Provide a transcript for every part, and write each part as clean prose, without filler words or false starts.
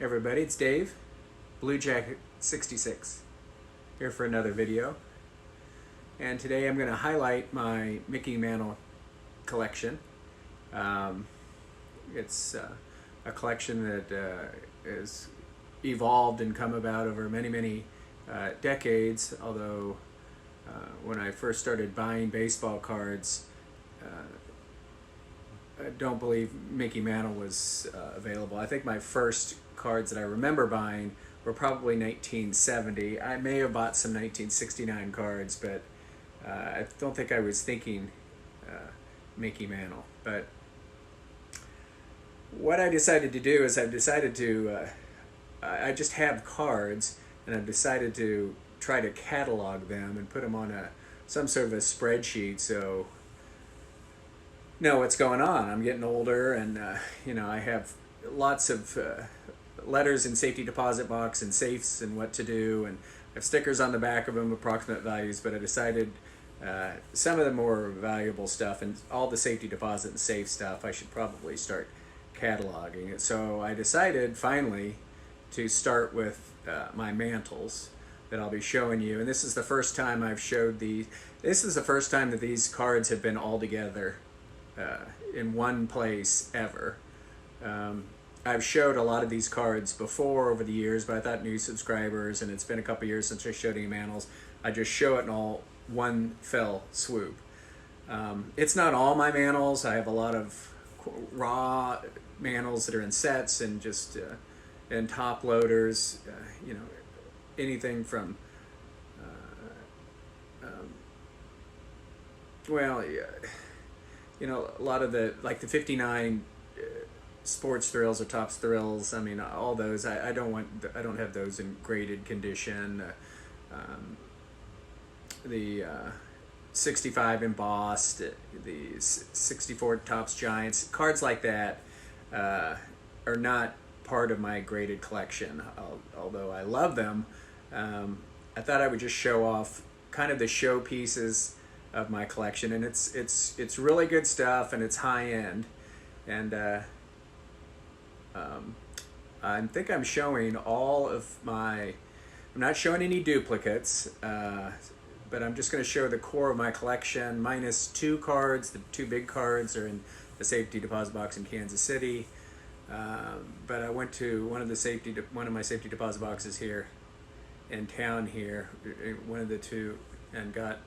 Everybody, it's Dave, Blue Jacket 66, here for another video. And today I'm going to highlight my Mickey Mantle collection. It's a collection that has evolved and come about over many decades, although when I first started buying baseball cards, I don't believe Mickey Mantle was available. I think my first cards that I remember buying were probably 1970. I may have bought some 1969 cards, but I don't think I was thinking Mickey Mantle. But what I decided to do is I just have cards, and I've decided to try to catalog them and put them on some sort of a spreadsheet, so know what's going on. I'm getting older, and I have lots of letters in safety deposit box and safes and what to do, and I have stickers on the back of them, approximate values, but I decided some of the more valuable stuff and all the safety deposit and safe stuff I should probably start cataloging it. So I decided finally to start with my mantles that I'll be showing you, and this is the first time I've showed these. This is the first time that these cards have been all together in one place ever. I've showed a lot of these cards before over the years, but I thought new subscribers, and it's been a couple years since I showed any mantles, I just show it in all one fell swoop. It's not all my mantles. I have a lot of raw mantles that are in sets and just and top loaders, anything from a lot of the, like the 59 sports thrills or Topps thrills. I mean, all those. I don't have those in graded condition. The 65 embossed, the 64 Topps Giants cards like that are not part of my graded collection. Although I love them, I thought I would just show off kind of the show pieces of my collection, and it's really good stuff, and it's high end, and I think I'm showing all of my. I'm not showing any duplicates, but I'm just going to show the core of my collection minus two cards. The two big cards are in the safety deposit box in Kansas City, but I went to one of my safety deposit boxes here in town here, one of the two, and got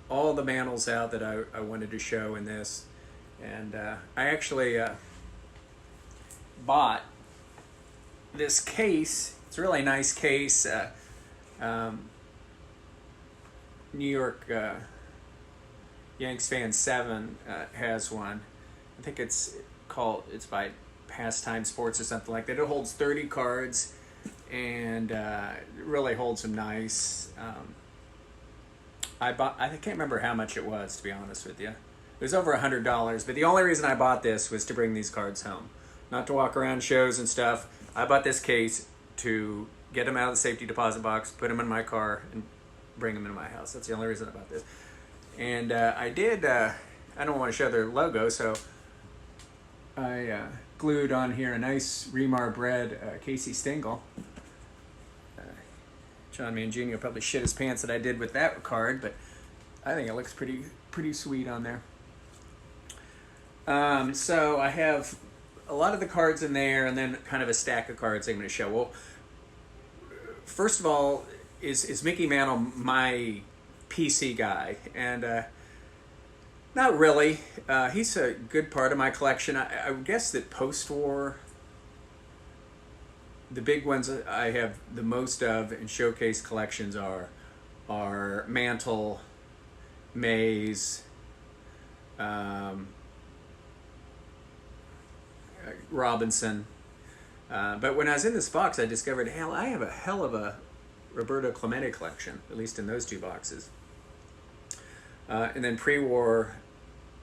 all the mantles out that I wanted to show in this. And I actually bought this case. It's a really nice case. New York Yanks Fan 7 has one. I think it's by Pastime Sports or something like that. It holds 30 cards, and it really holds them nice. I can't remember how much it was, to be honest with you. It was over $100, but the only reason I bought this was to bring these cards home. Not to walk around shows and stuff. I bought this case to get them out of the safety deposit box, put them in my car, and bring them into my house. That's the only reason I bought this. And I don't want to show their logo, so I glued on here a nice Remar bred Casey Stengel. John Mangino probably shit his pants that I did with that card, but I think it looks pretty sweet on there. So I have a lot of the cards in there, and then kind of a stack of cards I'm going to show. Well, first of all, is Mickey Mantle my PC guy? And not really. He's a good part of my collection. I would guess that post-war, the big ones I have the most of in showcase collections are Mantle, Mays, Robinson. But when I was in this box, I discovered, hell, I have a hell of a Roberto Clemente collection, at least in those two boxes. And then pre-war,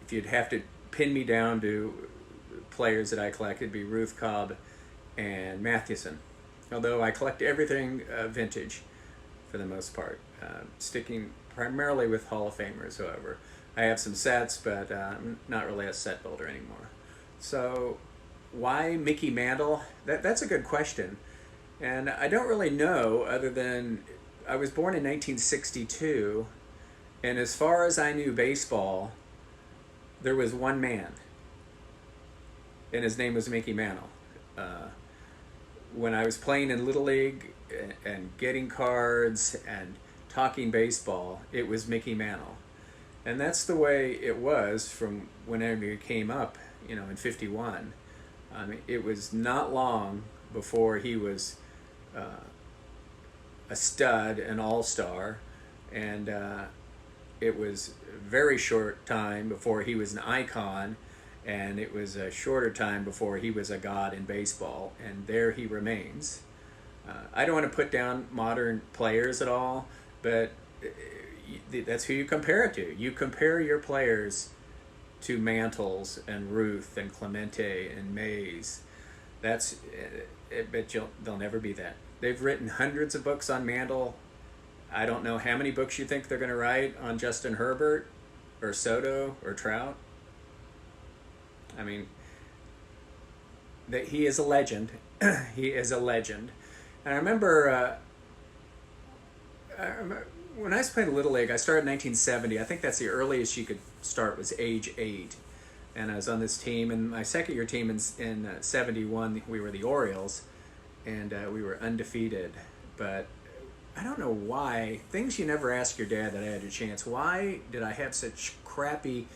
if you'd have to pin me down to players that I collect, it'd be Ruth Cobb and Mathewson. Although I collect everything vintage for the most part, sticking primarily with Hall of Famers, however. I have some sets, but I'm not really a set builder anymore. So why Mickey Mantle? That's a good question. And I don't really know, other than I was born in 1962, and as far as I knew baseball, there was one man, and his name was Mickey Mantle. Uh, when I was playing in Little League and getting cards and talking baseball, it was Mickey Mantle. And that's the way it was from whenever he came up, in 51. I mean, it was not long before he was a stud, an all-star, and it was a very short time before he was an icon, and it was a shorter time before he was a god in baseball, and there he remains. I don't want to put down modern players at all, but that's who you compare it to. You compare your players to Mantles and Ruth and Clemente and Mays. That's, but they'll never be that. They've written hundreds of books on Mantle. I don't know how many books you think they're going to write on Justin Herbert or Soto or Trout. I mean, that he is a legend. He is a legend. And I remember when I was playing Little League, I started in 1970. I think that's the earliest you could start was age 8. And I was on this team, and my second year team in 71, we were the Orioles, and we were undefeated. But I don't know why, things you never ask your dad that I had a chance. Why did I have such crappy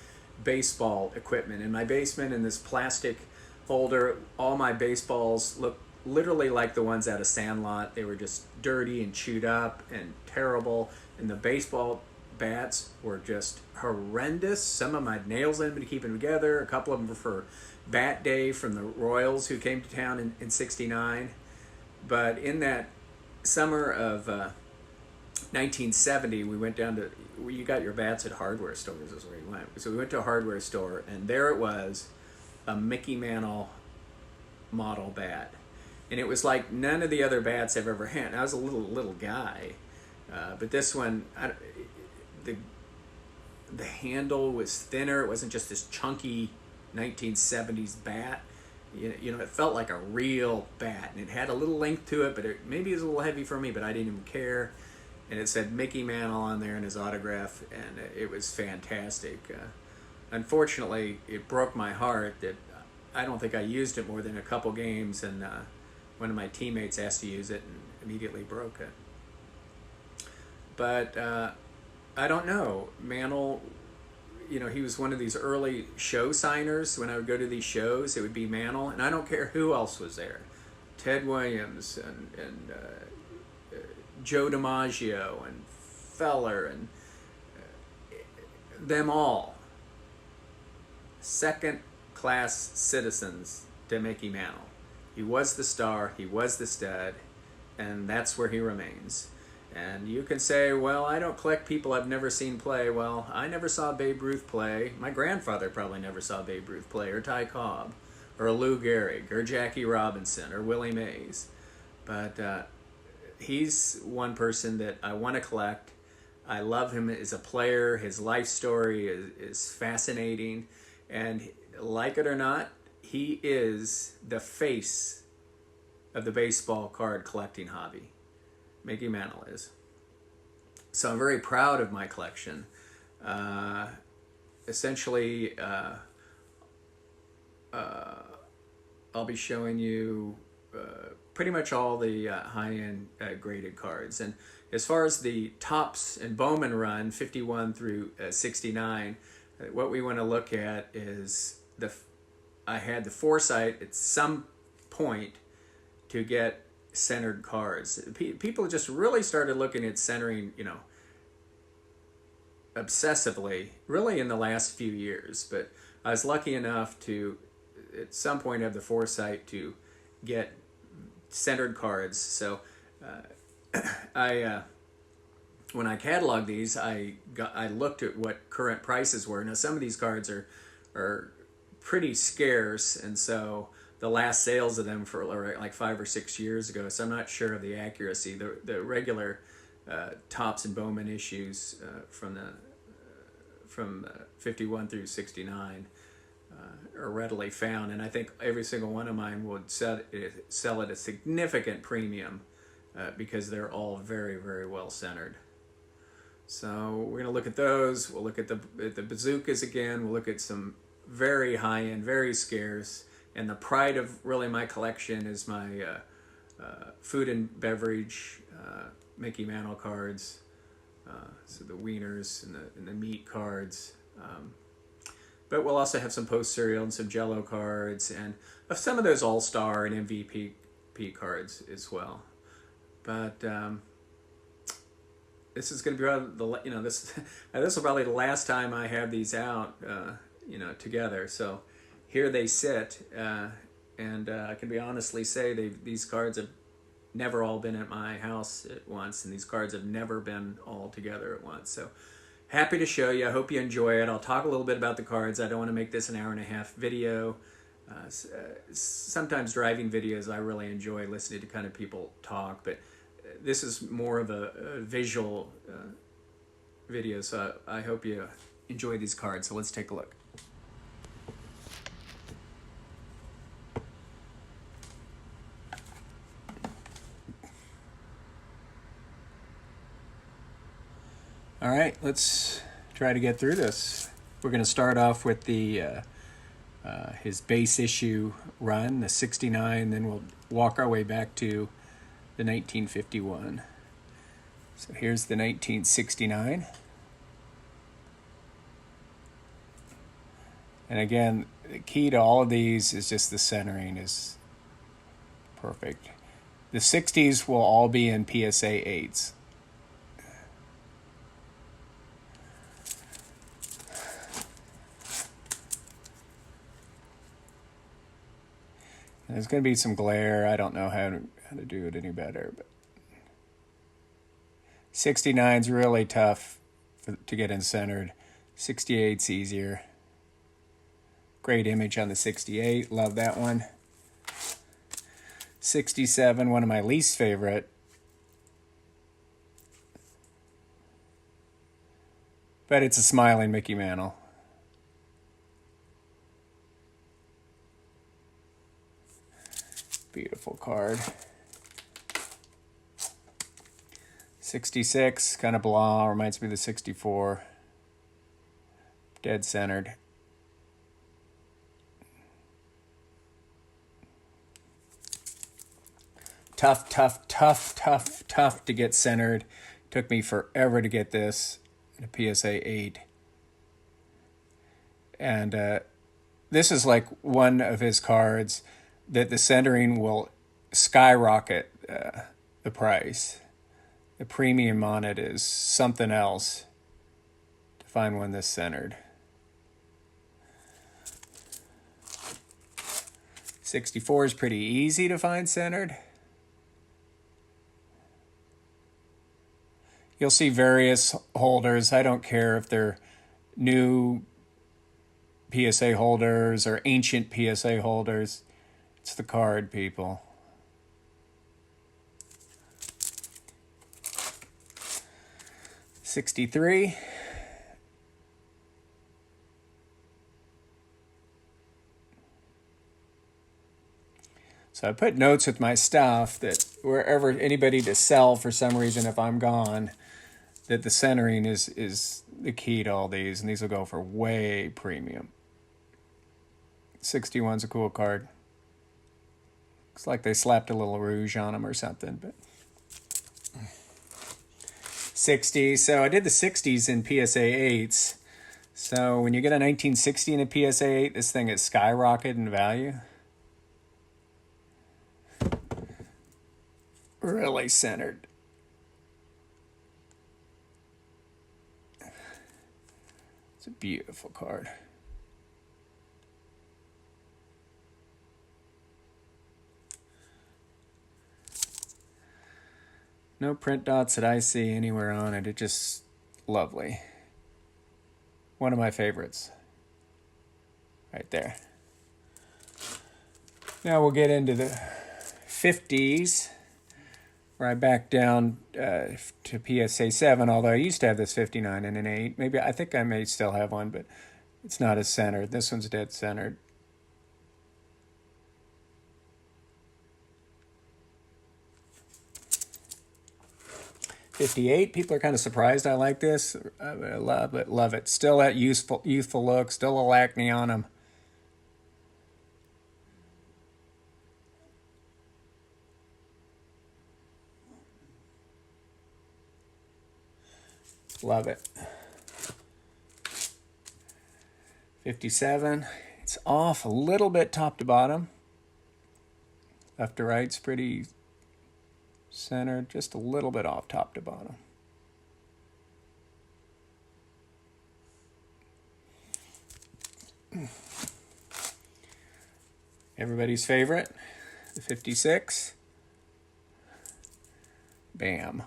baseball equipment in my basement in this plastic folder? All my baseballs looked literally like the ones out of Sandlot. They were just dirty and chewed up and terrible, and the baseball bats were just horrendous. Some of them had nails in them to keep them together. A couple of them were for Bat Day from the Royals who came to town in 69. But in that summer of 1970, we went down to, you got your bats at hardware stores is where you went. So we went to a hardware store, and there it was, a Mickey Mantle model bat. And it was like none of the other bats I've ever had. And I was a little guy, but this one, the handle was thinner. It wasn't just this chunky 1970s bat. It felt like a real bat, and it had a little length to it, but maybe it was a little heavy for me, but I didn't even care. And it said Mickey Mantle on there in his autograph, and it was fantastic. Unfortunately, it broke my heart that I don't think I used it more than a couple games, and one of my teammates asked to use it and immediately broke it. But I don't know. Mantle, he was one of these early show signers. When I would go to these shows, it would be Mantle, and I don't care who else was there. Ted Williams and Joe DiMaggio and Feller and them all. Second-class citizens to Mickey Mantle. He was the star, he was the stud, and that's where he remains. And you can say, well, I don't collect people I've never seen play. Well, I never saw Babe Ruth play. My grandfather probably never saw Babe Ruth play, or Ty Cobb, or Lou Gehrig, or Jackie Robinson, or Willie Mays. But he's one person that I want to collect. I love him as a player. His life story is fascinating. And like it or not, he is the face of the baseball card collecting hobby. Mickey Mantle is. So I'm very proud of my collection. Essentially, I'll be showing you pretty much all the high-end graded cards. And as far as the Topps and Bowman run, 51 through 69, what we want to look at is I had the foresight at some point to get centered cards. People just really started looking at centering, obsessively, really in the last few years. But I was lucky enough to, at some point, have the foresight to get centered cards. So when I cataloged these, I looked at what current prices were. Now some of these cards are pretty scarce, and so the last sales of them for like 5 or 6 years ago, so I'm not sure of the accuracy. The regular Topps and Bowman issues from 51 through 69 are readily found, and I think every single one of mine would sell at a significant premium because they're all very, very well centered. So we're going to look at those. We'll look at the bazookas again. We'll look at some very high-end, very scarce, and the pride of really my collection is my food and beverage Mickey Mantle cards. So the wieners and the meat cards. But we'll also have some post-cereal and some Jell-O cards and some of those All-Star and MVP cards as well. But this is going to be this will probably the last time I have these out together. So here they sit, and I can honestly say these cards have never all been at my house at once, and these cards have never been all together at once. So happy to show you. I hope you enjoy it. I'll talk a little bit about the cards. I don't want to make this an hour-and-a-half video. Sometimes driving videos, I really enjoy listening to kind of people talk, but this is more of a visual video, so I hope you enjoy these cards. So let's take a look. All right, let's try to get through this. We're going to start off with his base issue run, the 69, then we'll walk our way back to the 1951. So here's the 1969. And again, the key to all of these is just the centering is perfect. The 60s will all be in PSA 8s. There's going to be some glare. I don't know how to do it any better. But 69's really tough to get in centered. 68's easier. Great image on the 68. Love that one. 67, one of my least favorite. But it's a smiling Mickey Mantle. Beautiful card. 66, kind of blah, reminds me of the 64. Dead centered. Tough to get centered. Took me forever to get this in a PSA 8. And this is like one of his cards that the centering will skyrocket the price. The premium on it is something else to find one this centered. 64 is pretty easy to find centered. You'll see various holders. I don't care if they're new PSA holders or ancient PSA holders. It's the card, people. $63. So I put notes with my stuff that wherever anybody to sell for some reason, if I'm gone, that the centering is the key to all these, and these will go for way premium. 61's a cool card. Looks like they slapped a little rouge on them or something, but 60. So I did the 60s in PSA 8s. So when you get a 1960 in a PSA 8, this thing is skyrocketed in value. Really centered. It's a beautiful card. No print dots that I see anywhere on it. It's just lovely. One of my favorites. Right there. Now we'll get into the 50s, where I back down to PSA 7, although I used to have this 59 and an 8. Maybe I think I may still have one, but it's not as centered. This one's dead centered. 58. People are kind of surprised I like this. I love it, love it. Still that youthful look, still a little acne on them. Love it. 57. It's off a little bit top to bottom. Left to right's pretty centered, just a little bit off top to bottom. Everybody's favorite, the 56. Bam.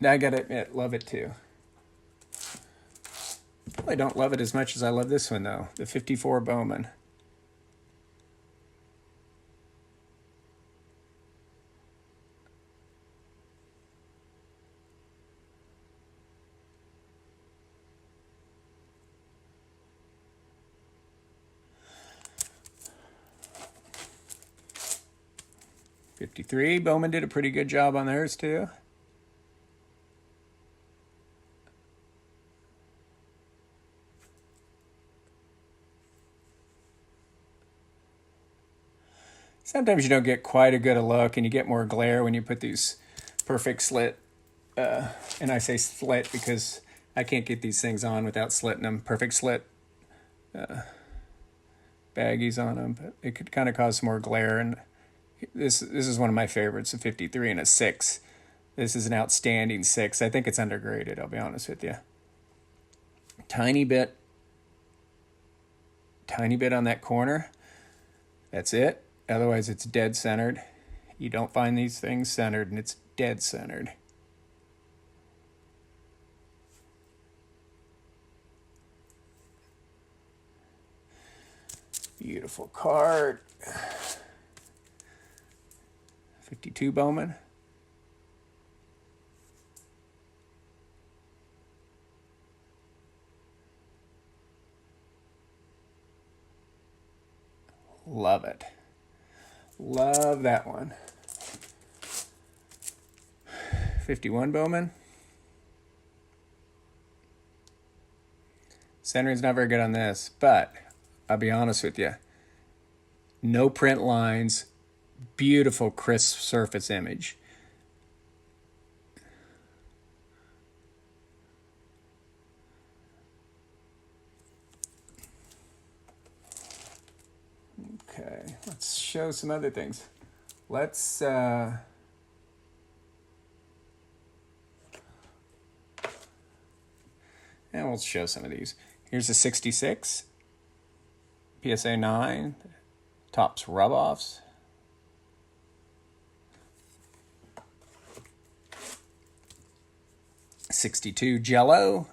I gotta admit, love it too. Probably don't love it as much as I love this one though, the 54 Bowman. '53 Bowman did a pretty good job on theirs too. Sometimes you don't get quite a good a look, and you get more glare when you put these perfect slit, and I say slit because I can't get these things on without slitting them. Perfect slit baggies on them, but it could kind of cause some more glare. And this is one of my favorites, a 53 and a 6. This is an outstanding 6. I think it's undergraded, I'll be honest with you. Tiny bit on that corner. That's it. Otherwise, it's dead centered. You don't find these things centered, and it's dead centered. Beautiful card. 52 Bowman. Love it. Love that one. 51 Bowman. Centering's not very good on this, but I'll be honest with you. No print lines, beautiful crisp surface image. Okay, let's show some other things. Let's and we'll show some of these. Here's a 66, PSA 9, tops rub-offs. '62 Jello.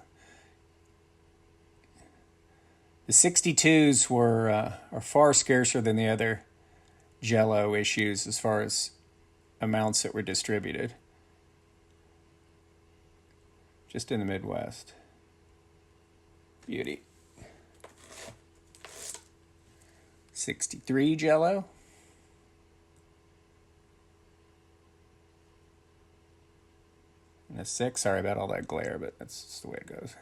The 62s are far scarcer than the other Jello issues as far as amounts that were distributed. Just in the Midwest. Beauty. 63 Jello. And a 6. Sorry about all that glare, but that's just the way it goes.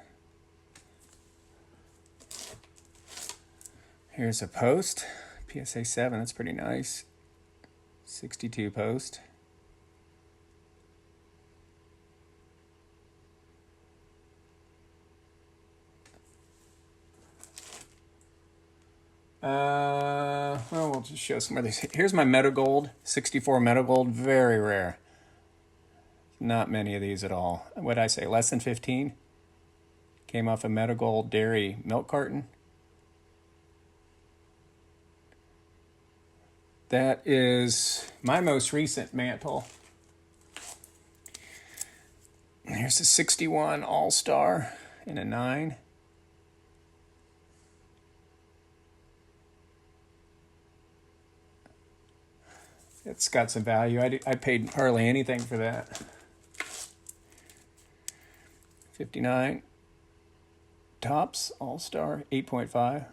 Here's a post, PSA 7, that's pretty nice. 62 post. Well, we'll just show some of these. Here's my Metal Gold, 64 Metal Gold, very rare. Not many of these at all. What'd I say, less than 15? Came off a Metal Gold dairy milk carton. That is my most recent Mantle. Here's a 61 All-Star in a 9. It's got some value. I paid hardly anything for that. 59. Topps All-Star 8.5.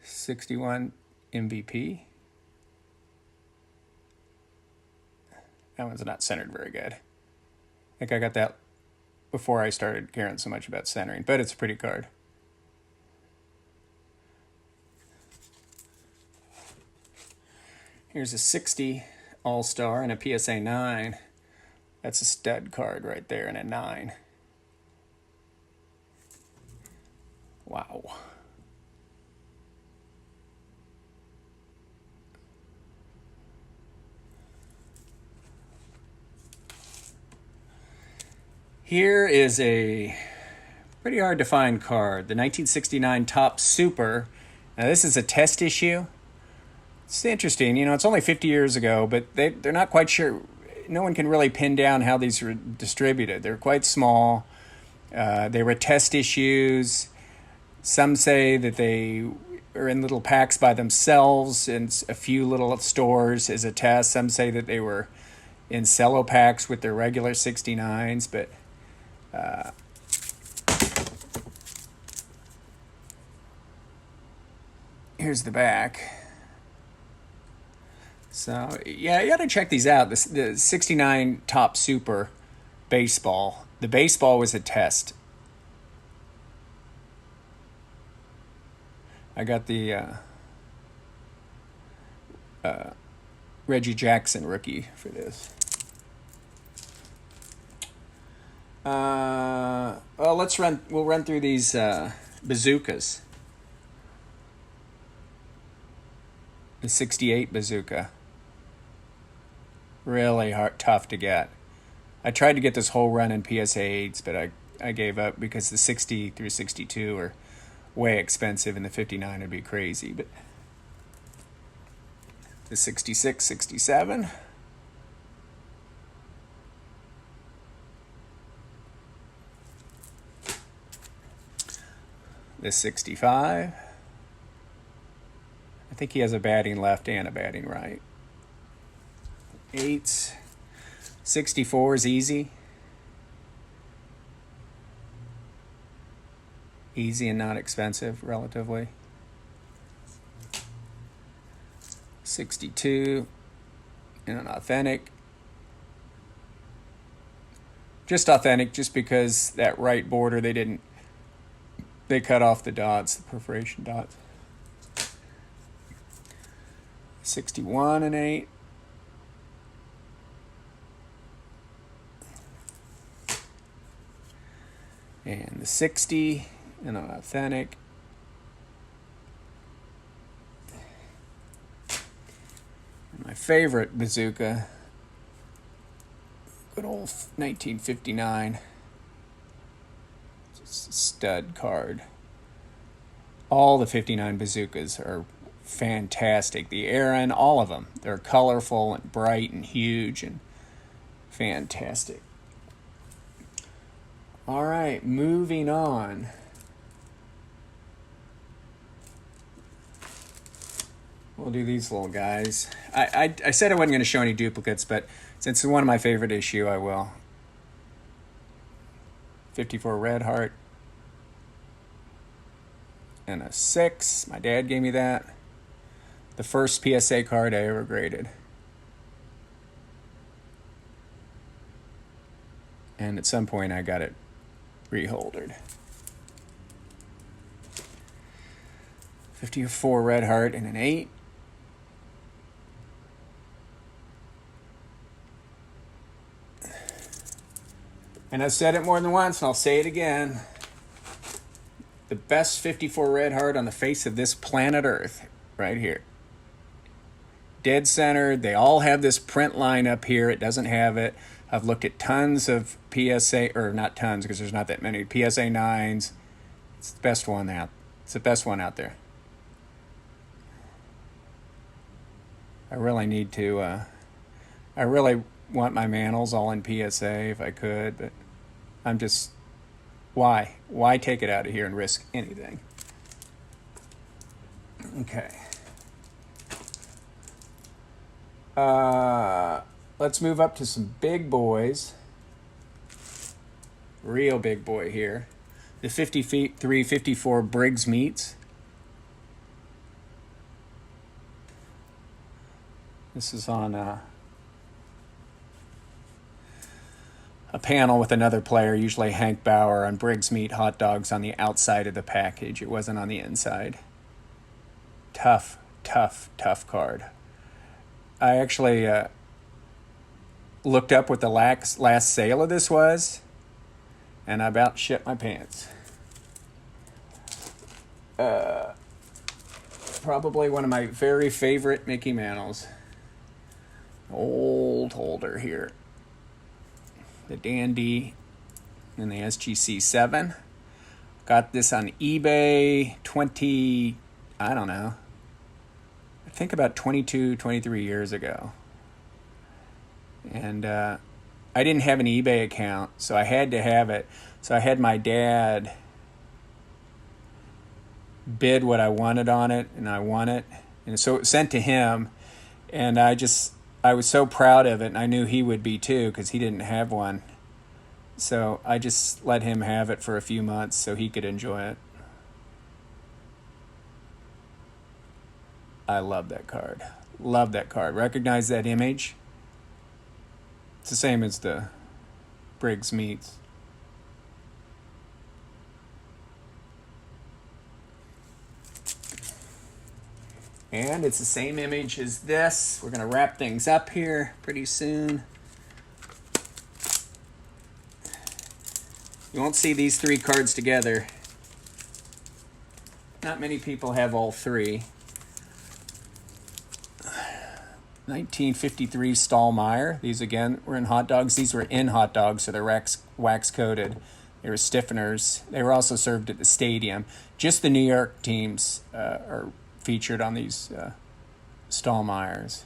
'61 MVP. That one's not centered very good. I think I got that before I started caring so much about centering, but it's a pretty card. Here's a 60 All-Star and a PSA 9. That's a stud card right there, and a 9. Wow. Here is a pretty hard to find card, the 1969 Topps Super. Now this is a test issue. It's interesting, you know, it's only 50 years ago, but they're not quite sure. No one can really pin down how these were distributed. They're quite small. They were test issues. Some say that they are in little packs by themselves in a few little stores as a test. Some say that they were in cello packs with their regular 69s, but here's the back. So, yeah, you got to check these out. The 69 Topps Super baseball. The baseball was a test. I got the Reggie Jackson rookie for this. Well, we'll run through these bazookas. The 68 Bazooka. Really tough to get. I tried to get this whole run in PSA 8s, but I gave up because the 60 through 62 are way expensive and the 59 would be crazy. But the 66, 67. The 65. I think he has a batting left and a batting right. 8s. 64 is easy. Easy and not expensive, relatively. 62. And an authentic. Just authentic, just because that right border, they cut off the dots, the perforation dots. 61 and 8. And the 60 and an authentic. And my favorite bazooka, good old 1959. It's a stud card. All the 59 bazookas are fantastic. The Aaron, all of them. They're colorful and bright and huge and fantastic. All right, moving on. We'll do these little guys. I said I wasn't going to show any duplicates, but since it's one of my favorite issue, I will. 54 Red Heart. And a 6. My dad gave me that. The first PSA card I ever graded. And at some point I got it reholdered. 54 Red Heart and an 8. And I've said it more than once, and I'll say it again. The best 54 Red Heart on the face of this planet Earth, right here. Dead center. They all have this print line up here. It doesn't have it. I've looked at tons of PSA, or not tons because there's not that many, PSA 9s. It's the best one out. It's the best one out there. I really need to, I really want my Mantles all in PSA if I could, but I'm just, why? Why take it out of here and risk anything? Okay. Let's move up to some big boys. Real big boy here. The 53, 54 Briggs Meats. This is on a panel with another player, usually Hank Bauer, on Briggs Meat hot dogs on the outside of the package. It wasn't on the inside. Tough card. I actually looked up what the last sale of this was, and I about shit my pants. Probably one of my very favorite Mickey Mantles. Old holder here. The Dandy and the SGC 7. Got this on eBay 20, I don't know, I think about 22, 23 years ago. And I didn't have an eBay account, so I had to have it. So I had my dad bid what I wanted on it, and I won it. And so it was sent to him, and I was so proud of it, and I knew he would be too, because he didn't have one. So I just let him have it for a few months so he could enjoy it. I love that card. Love that card. Recognize that image? It's the same as the Briggs Meats. And it's the same image as this. We're going to wrap things up here pretty soon. You won't see these three cards together. Not many people have all three. 1953 Stallmeyer. These again were in hot dogs. These were in hot dogs, so they're wax coated. They were stiffeners. They were also served at the stadium. Just the New York teams are featured on these Stallmeyers.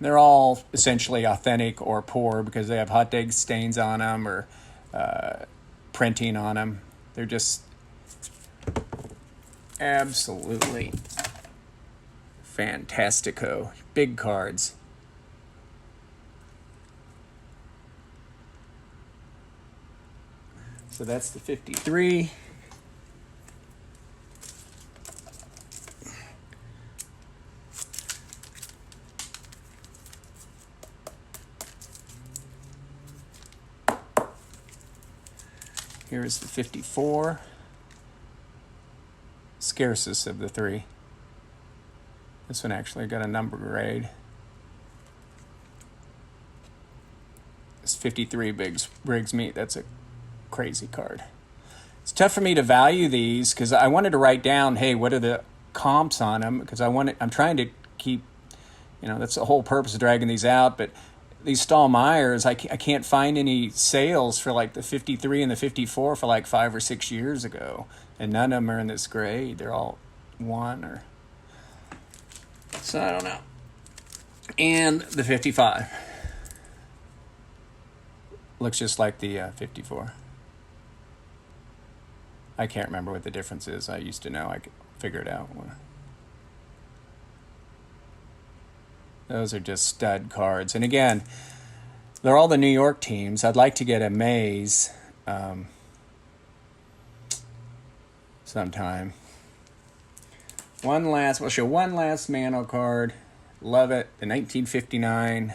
They're all essentially authentic or poor because they have hot dog stains on them or printing on them. They're just absolutely fantastico. Big cards. So that's the 53. Here is the 54. Scarcest of the three. This one actually got a number grade. This 53 Briggs Meat, that's a crazy card. It's tough for me to value these because I wanted to write down, hey, what are the comps on them? Because I'm trying to keep, that's the whole purpose of dragging these out. But these Stallmeyers, I can't find any sales for like the 53 and the 54 for like 5 or 6 years ago. And none of them are in this grade. They're all one or... So I don't know. And the 55. Looks just like the 54. I can't remember what the difference is. I used to know. I could figure it out. Those are just stud cards. And again, they're all the New York teams. I'd like to get a Mays sometime. We'll show one last Mantle card. Love it. The 1959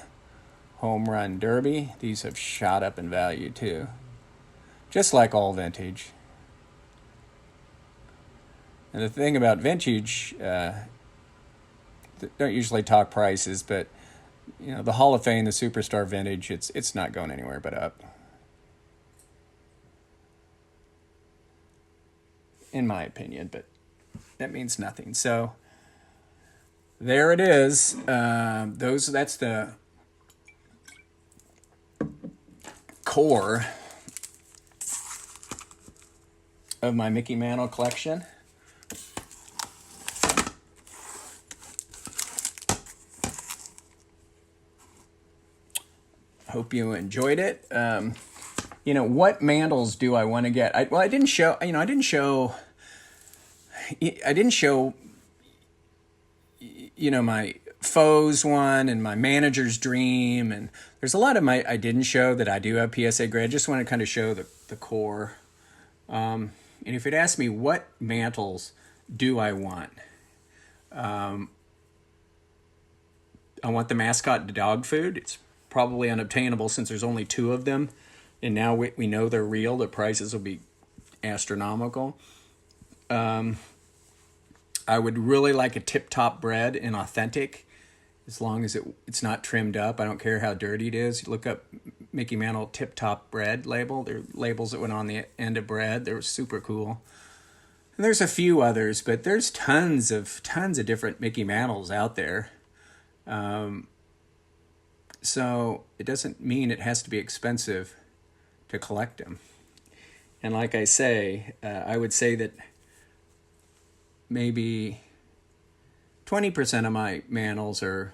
Home Run Derby. These have shot up in value too. Just like all vintage. And the thing about vintage, don't usually talk prices, but the Hall of Fame, the Superstar Vintage, it's not going anywhere but up. In my opinion, but that means nothing. So there it is. That's the core of my Mickey Mantle collection. Hope you enjoyed it. What Mantles do I want to get? I didn't show my Foes one and my Manager's Dream, and there's a lot of my I didn't show that I do have PSA grade. I just want to kind of show the core. And if you'd ask me what mantles do I want, I want the mascot dog food. It's probably unobtainable since there's only 2 of them, and now we know they're real. The prices will be astronomical. I would really like a tip-top bread in authentic, as long as it's not trimmed up. I don't care how dirty it is. You look up Mickey Mantle tip-top bread label. They're labels that went on the end of bread. They were super cool. And there's a few others, but there's tons of different Mickey Mantles out there. So it doesn't mean it has to be expensive to collect them. And like I say, I would say that maybe 20% of my mantles are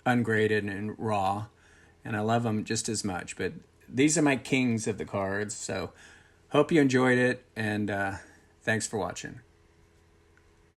ungraded and raw, and I love them just as much. But these are my kings of the cards, so hope you enjoyed it, and thanks for watching.